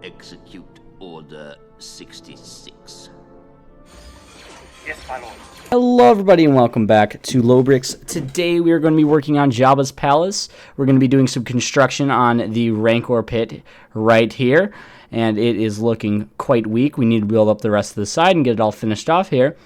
Execute Order 66. Yes, my lord. Hello everybody and welcome back to Lobricks. Today we are going to be working on Jabba's Palace. We're going to be doing some construction on the Rancor pit right here. And it is looking quite weak. We need to build up the rest of the side and get it all finished off here.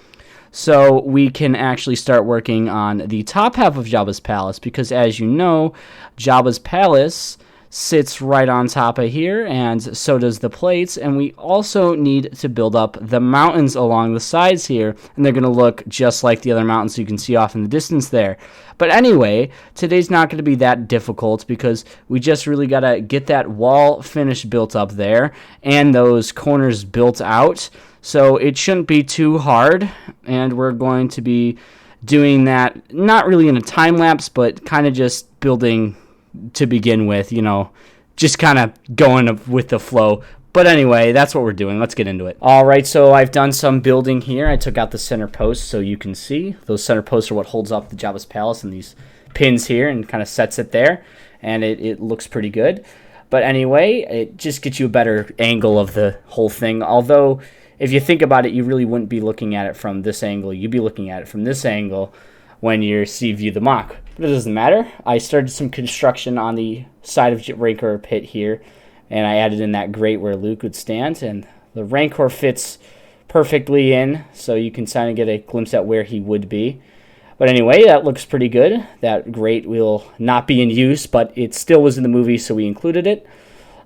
So we can actually start working on the top half of Jabba's Palace. Because as you know, Jabba's Palace sits right on top of here, and so does the plates, and we also need to build up the mountains along the sides here, and they're going to look just like the other mountains you can see off in the distance there. But anyway, today's not going to be that difficult because we just really got to get that wall finish built up there and those corners built out, so it shouldn't be too hard, and we're going to be doing that not really in a time lapse, but kind of just building to begin with, you know, just kind of going with the flow. But anyway, that's what we're doing. Let's get into it. All right, so I've done some building here. I took out the center posts so you can see. Those center posts are what holds up the Jabba's Palace, and these pins here and kind of sets it there, and it looks pretty good. But anyway, it just gets you a better angle of the whole thing. Although, if you think about it, you really wouldn't be looking at it from this angle. You'd be looking at it from this angle when you view the MOC. But it doesn't matter. I started some construction on the side of Rancor pit here, and I added in that grate where Luke would stand, and the Rancor fits perfectly in, so you can kind of get a glimpse at where he would be. But anyway, that looks pretty good. That grate will not be in use, but it still was in the movie, so we included it.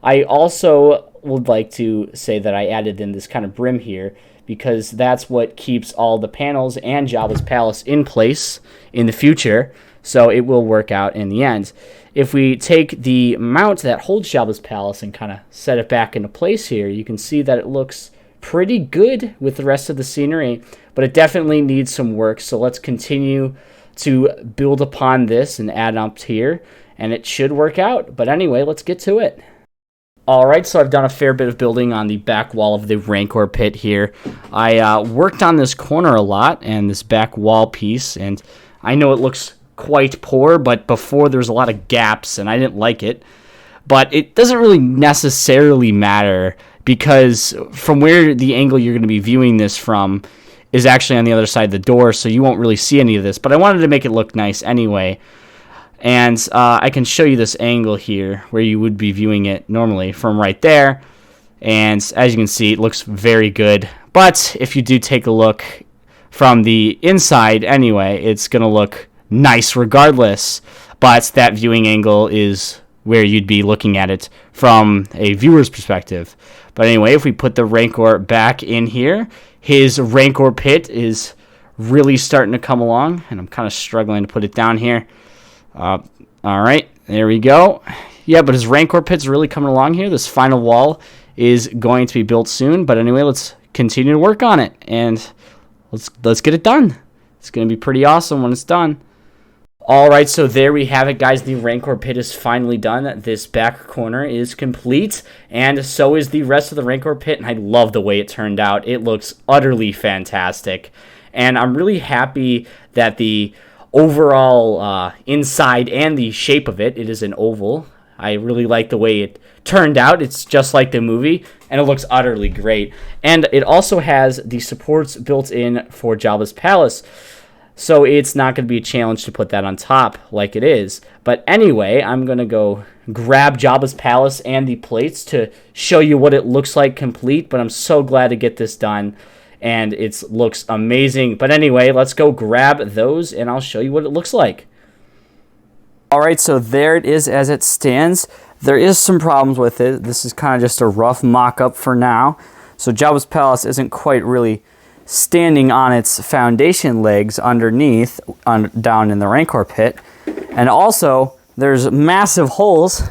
I also would like to say that I added in this kind of brim here, because that's what keeps all the panels and Jabba's Palace in place in the future, so it will work out in the end. If we take the mount that holds Jabba's Palace and kind of set it back into place here, you can see that it looks pretty good with the rest of the scenery, but it definitely needs some work, so let's continue to build upon this and add up here, and it should work out. But anyway, let's get to it. Alright, so I've done a fair bit of building on the back wall of the Rancor pit here. I worked on this corner a lot and this back wall piece, and I know it looks quite poor, but before there was a lot of gaps and I didn't like it. But it doesn't really necessarily matter because from where the angle you're going to be viewing this from is actually on the other side of the door, so you won't really see any of this. But I wanted to make it look nice anyway. And I can show you this angle here where you would be viewing it normally from right there. And as you can see, it looks very good. But if you do take a look from the inside anyway, it's going to look nice regardless. But that viewing angle is where you'd be looking at it from a viewer's perspective. But anyway, if we put the Rancor back in here, his Rancor pit is really starting to come along. And I'm kind of struggling to put it down here. Alright, there we go. Yeah, but his Rancor pit's really coming along here. This final wall is going to be built soon. But anyway, let's continue to work on it. And let's get it done. It's going to be pretty awesome when it's done. Alright, so there we have it, guys. The Rancor pit is finally done. This back corner is complete. And so is the rest of the Rancor pit. And I love the way it turned out. It looks utterly fantastic. And I'm really happy that the overall inside and the shape of it is an oval. I really like the way it turned out. It's just like the movie, and it looks utterly great. And it also has the supports built in for Jabba's Palace, so it's not going to be a challenge to put that on top like it is. But anyway, I'm going to go grab Jabba's Palace and the plates to show you what it looks like complete, but I'm so glad to get this done. And it looks amazing. But anyway, let's go grab those, and I'll show you what it looks like. Alright, so there it is as it stands. There is some problems with it. This is kind of just a rough mock-up for now. So Jabba's Palace isn't quite really standing on its foundation legs underneath, down in the Rancor pit. And also, there's massive holes,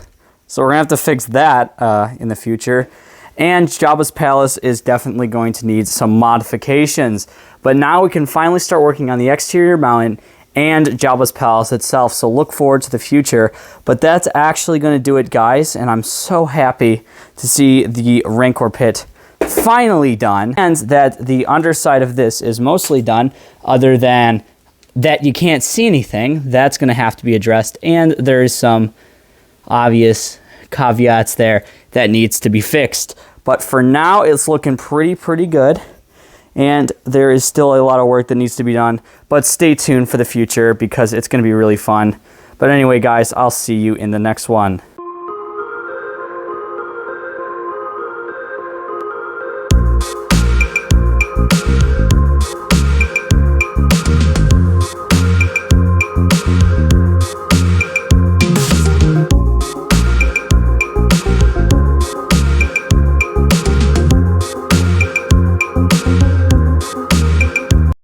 so we're going to have to fix that in the future. And Jabba's Palace is definitely going to need some modifications. But now we can finally start working on the exterior mountain and Jabba's Palace itself. So look forward to the future. But that's actually going to do it, guys. And I'm so happy to see the Rancor pit finally done. And that the underside of this is mostly done, other than that you can't see anything. That's going to have to be addressed. And there is some obvious caveats there that needs to be fixed. But for now, it's looking pretty good. And there is still a lot of work that needs to be done. But stay tuned for the future because it's going to be really fun. But anyway, guys, I'll see you in the next one.